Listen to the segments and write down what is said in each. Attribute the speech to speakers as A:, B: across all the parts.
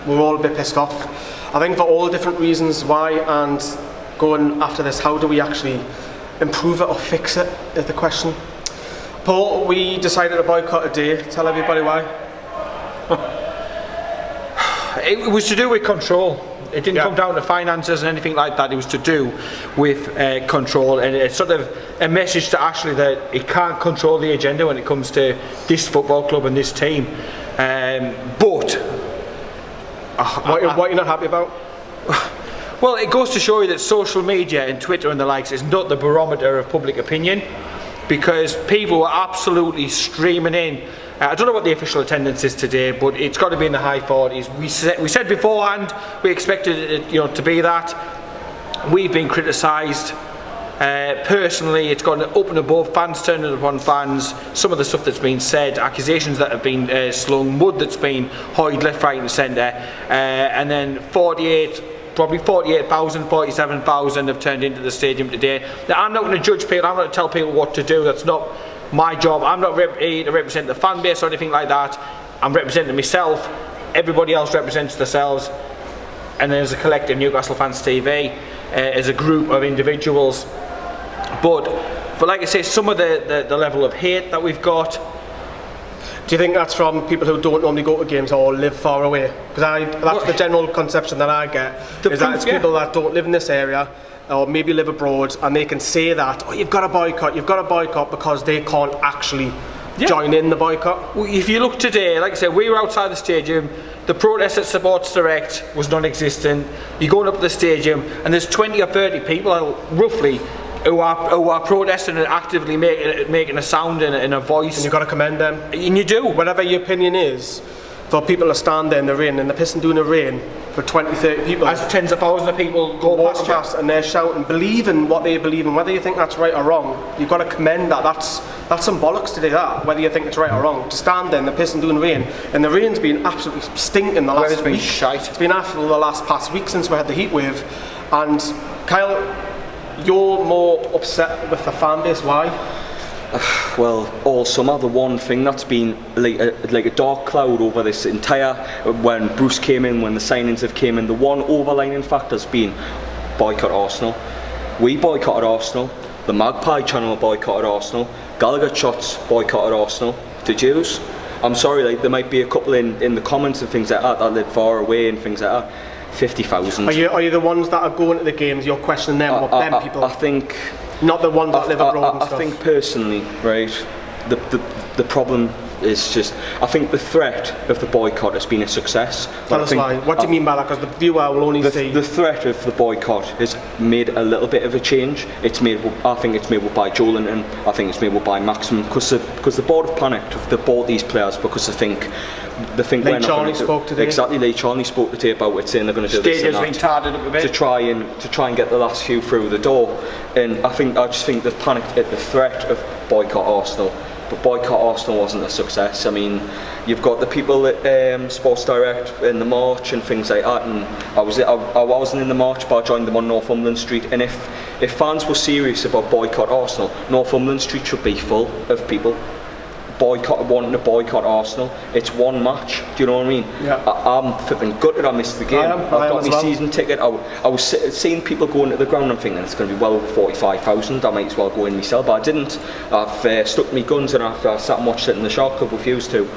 A: we're all a bit pissed off. I think for all different reasons why, and going after this, how do we actually improve it or fix it is the question. Paul, we decided to boycott a day. Tell everybody why.
B: It was to do with control. It didn't come down to finances and anything like that. It was to do with control, and it's sort of a message to Ashley that he can't control the agenda when it comes to this football club and this team. What
A: are you not happy about?
B: Well, it goes to show you that social media and Twitter and the likes is not the barometer of public opinion, because people were absolutely streaming in. I don't know what the official attendance is today, but it's got to be in the high 40s. We said beforehand we expected it, to be that. We've been criticised. Personally, it's gone up and above. Fans turning upon fans. Some of the stuff that's been said, accusations that have been slung, mud that's been hoyed left, right, and centre, and then 48,000, 47,000 have turned into the stadium today. Now, I'm not going to judge people. I'm not going to tell people what to do. That's not my job. I'm not here to represent the fan base or anything like that. I'm representing myself. Everybody else represents themselves. And then as a collective, Newcastle Fans TV, as a group of individuals. But like I say, some of the level of hate that we've got.
A: Do you think that's from people who don't normally go to games or live far away? Because that's the general conception that I get, is that it's people that don't live in this area or maybe live abroad, and they can say that, oh, you've got to boycott, because they can't actually join in the boycott. Well,
B: if you look today, like I said, we were outside the stadium, the protest at Sports Direct was non-existent. You're going up to the stadium and there's 20 or 30 people roughly who are protesting and actively making a sound and a voice.
A: And you've got to commend them.
B: And you do.
A: Whatever your opinion is, for people to stand there in the rain, and the pissing doing the rain, for 20, 30 people.
B: As tens of thousands of people go past
A: and they're shouting, believing what they believe in, whether you think that's right or wrong, you've got to commend that. That's some bollocks to do that, whether you think it's right or wrong. To stand there in the pissing doing rain, and the rain's been absolutely stinking the last week. It's been after the past week since we had the heat wave. And Kyle, you're more upset with the fan base. Why?
C: Well, all summer, the one thing that's been like a dark cloud over this entire, when Bruce came in, when the signings have came in, the one overlining factor has been boycott Arsenal. We boycotted Arsenal. The Magpie channel boycotted Arsenal. Gallagher Shots boycotted Arsenal. Did yous? I'm sorry, there might be a couple in the comments and things like that live far away and things like that. 50,000.
A: Are you the ones that are going to the games? You're questioning them, what them people?
C: I think.
A: Not the ones that live abroad and stuff.
C: I think personally, right, the problem is just, I think the threat of the boycott has been a success.
A: Tell us why. What do you mean by that? Because the viewer will only see...
C: The threat of the boycott has made a little bit of a change. I think it's made by Joel and I think it's made by Maximum, because the board have panicked. They bought these players because they think
A: Lee Charnley spoke today.
C: Exactly, Lee Charnley spoke today about it, saying they're going to do this and that to try and get the last few through the door. And I just think they've panicked at the threat of boycott Arsenal. But boycott Arsenal wasn't a success. I mean, you've got the people at Sports Direct in the march and things like that. And I wasn't in the march, but I joined them on Northumberland Street. And if fans were serious about boycott Arsenal, Northumberland Street should be full of people wanting to boycott Arsenal. It's one match, do you know what I mean?
A: Yeah.
C: I'm flipping gutted I missed the game. I've got my season ticket. I was seeing people going to the ground and thinking it's going to be well over 45,000, I might as well go in myself, but I didn't. I've stuck my guns and I sat and watched it in the Shark Club, refused to.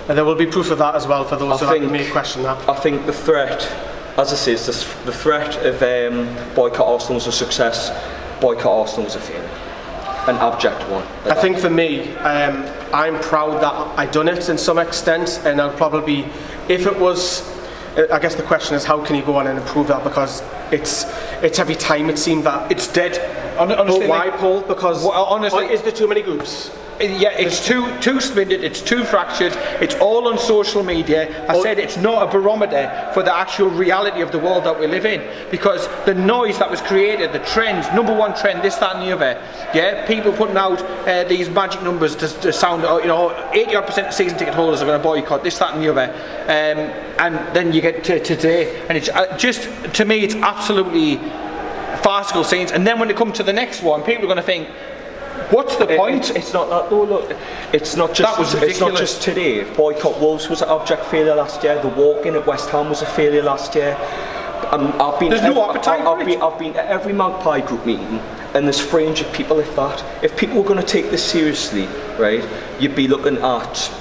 A: And there will be proof of that as well for those who may question that.
C: I think the threat, as I say, the threat of boycott Arsenal was a success, boycott Arsenal was a failure. An abject one.
A: I think for me, I'm proud that I done it in some extent, and I'll probably, if it was, I guess the question is how can you go on and improve that, because it's every time it seemed that
B: it's dead. Honestly,
A: why, Paul? Because
B: honestly,
A: is there too many groups?
B: Yeah, it's too splintered, it's too fractured, it's all on social media. I said it's not a barometer for the actual reality of the world that we live in, because the noise that was created, the trends, number one trend, this, that and the other, people putting out these magic numbers to sound, 80% of season ticket holders are going to boycott, this, that and the other, and then you get to today, and it's just, to me, it's absolutely farcical scenes. And then when they come to the next one, people are going to think, What's the point?
C: It's not that though. Look, it's not just today. Boycott Wolves was an abject failure last year. The walk-in at West Ham was a failure last year. I've been I've been at every Magpie group meeting, and there's 300 people if that. If people were going to take this seriously, right, you'd be looking at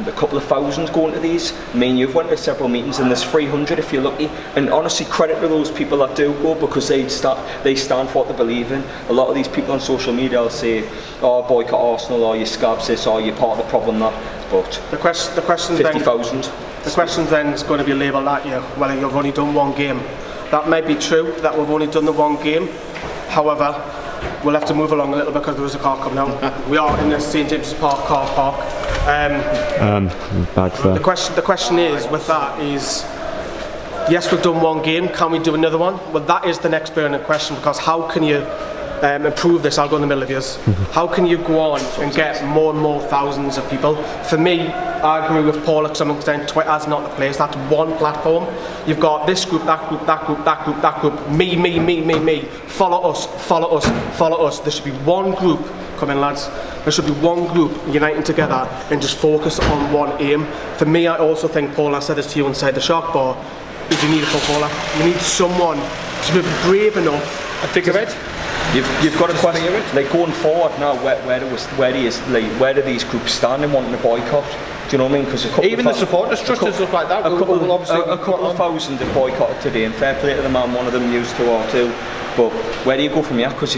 C: a couple of thousand going to these. I mean, you've went to several meetings and there's 300 if you're lucky. And honestly, credit to those people that do go, because they stand for what they believe in. A lot of these people on social media will say, "Oh, boycott Arsenal," or "You scabs this," or "You're part of the problem." That, but
A: the question
C: 50,000.
A: The question then is going to be labelled at you. Well, you've only done one game. That may be true that we've only done the one game. However, we'll have to move along a little bit because there is a car coming out. We are in the St James's Park car park. The question is, with that, is yes, we've done one game. Can we do another one? Well, that is the next burning question, because how can you improve this? I'll go in the middle of yours. How can you go on and get more and more thousands of people? For me, I agree with Paul to some extent. Twitter's not the place. That's one platform. You've got this group, that group, that group, that group, that group. Me. Follow us. There should be one group. Come in, lads. There should be one group uniting together and just focus on one aim. For me, I also think, Paul, I said this to you inside the Shark Bar, is you need a footballer. You need someone to be brave enough.
B: I think of it.
C: You've got a question, like going forward now, where do these groups stand in wanting to boycott? Do you know what I mean? Because
B: even the supporters trust and stuff like that.
C: A couple of thousand have boycotted today, and fair play to the man, one of them used 2 or 2. But where do you go from here? Because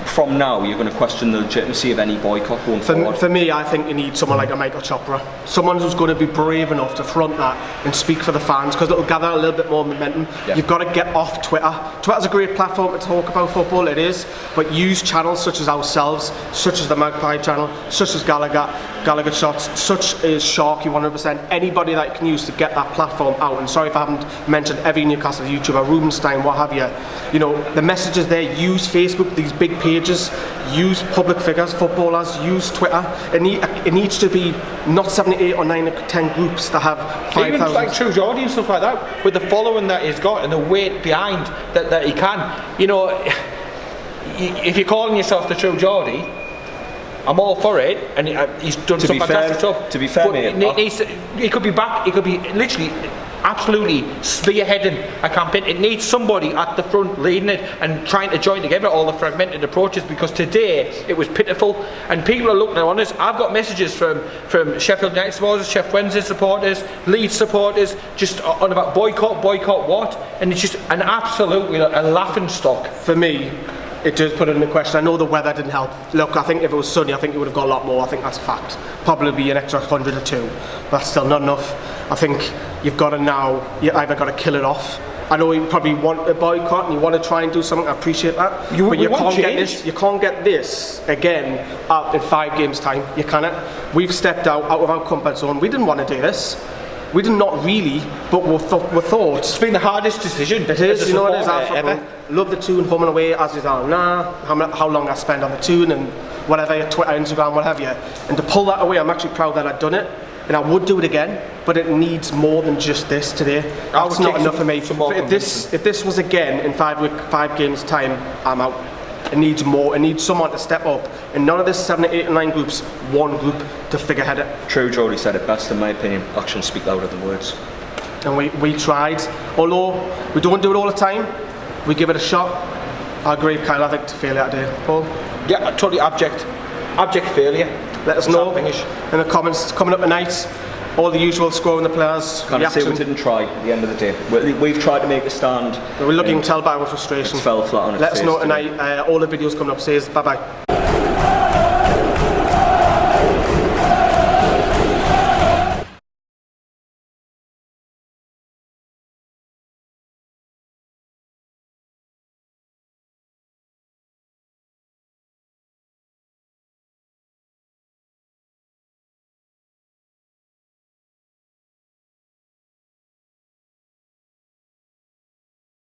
C: from now you're going to question the legitimacy of any boycott going forward.
A: For me, I think you need someone like a Michael Chopra, someone who's going to be brave enough to front that and speak for the fans, because it'll gather a little bit more momentum. Yeah. You've got to get off Twitter. Twitter's a great platform to talk about football, it is, but use channels such as ourselves, such as the Magpie channel, such as Gallagher Shots, such as Sharky 100%, anybody that you can use to get that platform out. And sorry if I haven't mentioned every Newcastle YouTuber, Rubenstein, what have you. You know, the messages there, use Facebook, these big pages, use public figures, footballers, use Twitter. It needs to be not 7, 8 or 9 or 10 groups that have 5,000.
B: Even like True Geordie and stuff like that, with the following that he's got and the weight behind that he can. You know, if you're calling yourself the True Geordie, I'm all for it, and he's done some fantastic stuff.
C: To be fair, mate,
B: he could be back. He could be literally, absolutely spearheading a campaign. It needs somebody at the front leading it and trying to join together all the fragmented approaches, because today it was pitiful, and people are looking on us. I've got messages from Sheffield United supporters, Sheff Wednesday supporters, Leeds supporters, just on about boycott what, and it's just an absolutely a laughing stock.
A: For me, it does put it in the question. I know the weather didn't help. Look, I think if it was sunny, I think you would have got a lot more. I think that's a fact. Probably be an extra 100 or 2. But that's still not enough. I think you've got to now, you either got to kill it off. I know you probably want a boycott and you want to try and do something. I appreciate that. But you can't get this. You can't get this again out in 5 games' time. You cannot. We've stepped out of our comfort zone. We didn't want to do this. We did not really, but we thought.
B: It's been the hardest decision.
A: It is, you know, it is. I love the tune, humming away, as is how long I spend on the tune and whatever, Twitter, Instagram, what have you. And to pull that away, I'm actually proud that I've done it. And I would do it again, but it needs more than just this today. That's not enough for me. If this was again in 5 games' time, I'm out. It needs more. It needs someone to step up. And none of this 7, 8 or 9 groups, one group to figurehead it.
C: True Geordie said it best, in my opinion. Actions speak louder than words.
A: And we tried. Although we don't do it all the time, we give it a shot. I agree, Kyle. I think to fail out there. Paul?
B: Yeah, totally abject failure.
A: Let us know in the comments coming up tonight. All the usual scoring the players.
C: Can't say we didn't try at the end of the day. We've tried to make a stand.
A: We're looking to tell by our frustration.
C: It fell flat on its
A: face. Let us know tonight. All the videos coming up says bye bye.